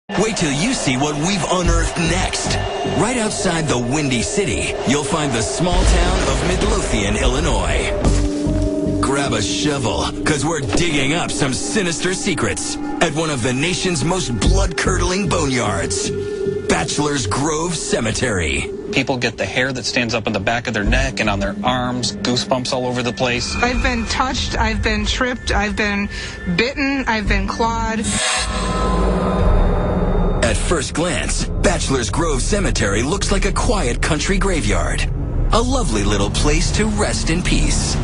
Wait till you see what we've unearthed next. Right outside the Windy City, you'll find the small town of Midlothian, Illinois. Grab a shovel, because we're digging up some sinister secrets at one of the nation's most blood-curdling boneyards, Bachelors Grove Cemetery. People get the hair that stands up on the back of their neck and on their arms, goosebumps all over the place. I've been touched, I've been tripped, I've been bitten, I've been clawed. At first glance, Bachelors Grove Cemetery looks like a quiet country graveyard. A lovely little place to rest in peace.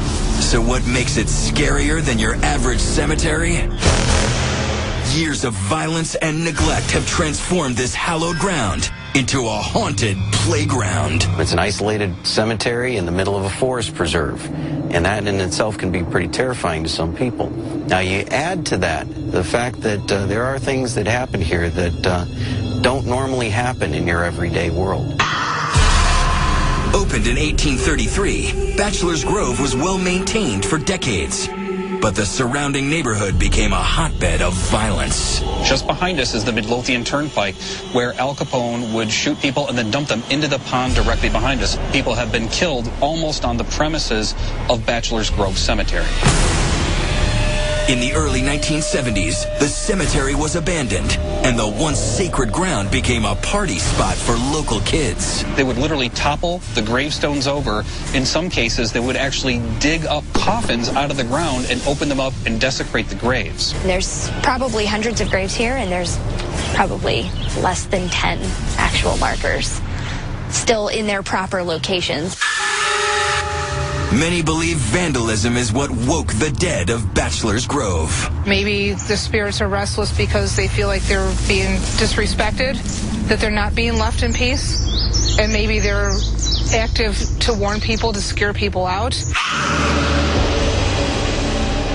So what makes it scarier than your average cemetery? Years of violence and neglect have transformed this hallowed ground into a haunted playground. It's an isolated cemetery in the middle of a forest preserve, and that in itself can be pretty terrifying to some people. Now you add to that the fact that there are things that happen here that don't normally happen in your everyday world. Opened in 1833, Bachelors Grove was well maintained for decades. But the surrounding neighborhood became a hotbed of violence. Just behind us is the Midlothian Turnpike, where Al Capone would shoot people and then dump them into the pond directly behind us. People have been killed almost on the premises of Bachelors Grove Cemetery. In the early 1970s, the cemetery was abandoned, and the once sacred ground became a party spot for local kids. They would literally topple the gravestones over. In some cases, they would actually dig up coffins out of the ground and open them up and desecrate the graves. There's probably hundreds of graves here, and there's probably less than 10 actual markers still in their proper locations. Many believe vandalism is what woke the dead of Bachelors Grove. Maybe the spirits are restless because they feel like they're being disrespected, that they're not being left in peace, and maybe they're active to warn people, to scare people out.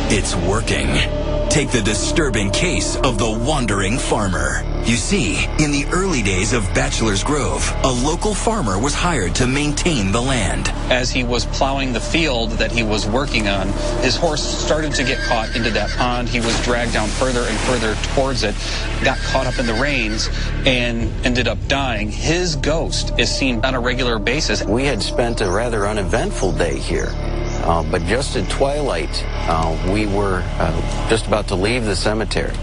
It's working. Take the disturbing case of the wandering farmer. You see, in the early days of Bachelors Grove, a local farmer was hired to maintain the land. As he was plowing the field that he was working on, his horse started to get caught into that pond. He was dragged down further and further towards it, got caught up in the rains, and ended up dying. His ghost is seen on a regular basis. We had spent a rather uneventful day here. But just at twilight, we were just about to leave the cemetery,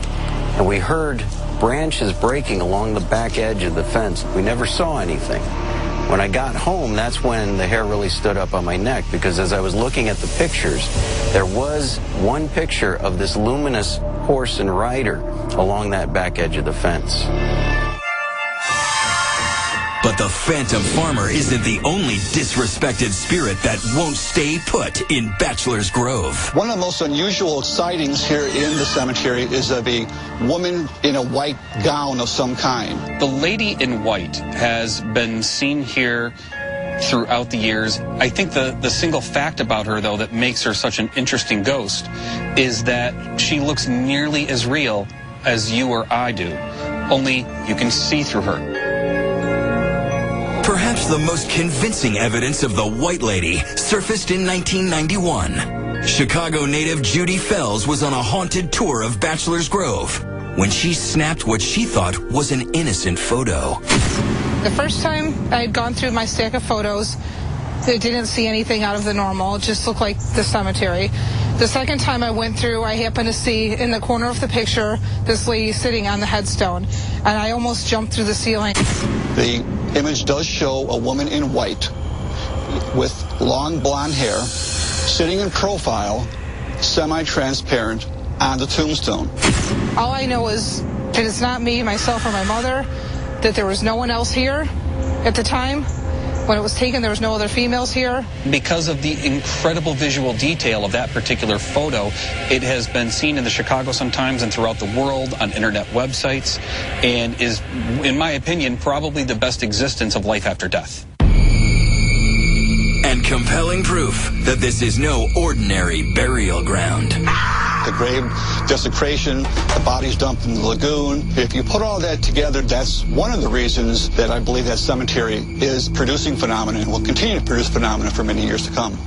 and we heard branches breaking along the back edge of the fence. We never saw anything. When I got home, that's when the hair really stood up on my neck, because as I was looking at the pictures, there was one picture of this luminous horse and rider along that back edge of the fence. But the phantom farmer isn't the only disrespected spirit that won't stay put in Bachelors Grove. One of the most unusual sightings here in the cemetery is of a woman in a white gown of some kind. The lady in white has been seen here throughout the years. I think the single fact about her, though, that makes her such an interesting ghost is that she looks nearly as real as you or I do, only you can see through her. Perhaps the most convincing evidence of the White Lady surfaced in 1991. Chicago native Jude Felz was on a haunted tour of Bachelors Grove when she snapped what she thought was an innocent photo. The first time I had gone through my stack of photos, I didn't see anything out of the normal. It just looked like the cemetery. The second time I went through, I happened to see in the corner of the picture this lady sitting on the headstone, and I almost jumped through the ceiling. The image does show a woman in white with long blonde hair, sitting in profile, semi-transparent, on the tombstone. All I know is that it's not me, myself, or my mother, that there was no one else here at the time. When it was taken, there was no other females here. Because of the incredible visual detail of that particular photo, it has been seen in the Chicago Sun-Times and throughout the world on internet websites, and is, in my opinion, probably the best existence of life after death. And compelling proof that this is no ordinary burial ground. The grave desecration, the bodies dumped in the lagoon. If you put all that together, that's one of the reasons that I believe that cemetery is producing phenomena and will continue to produce phenomena for many years to come.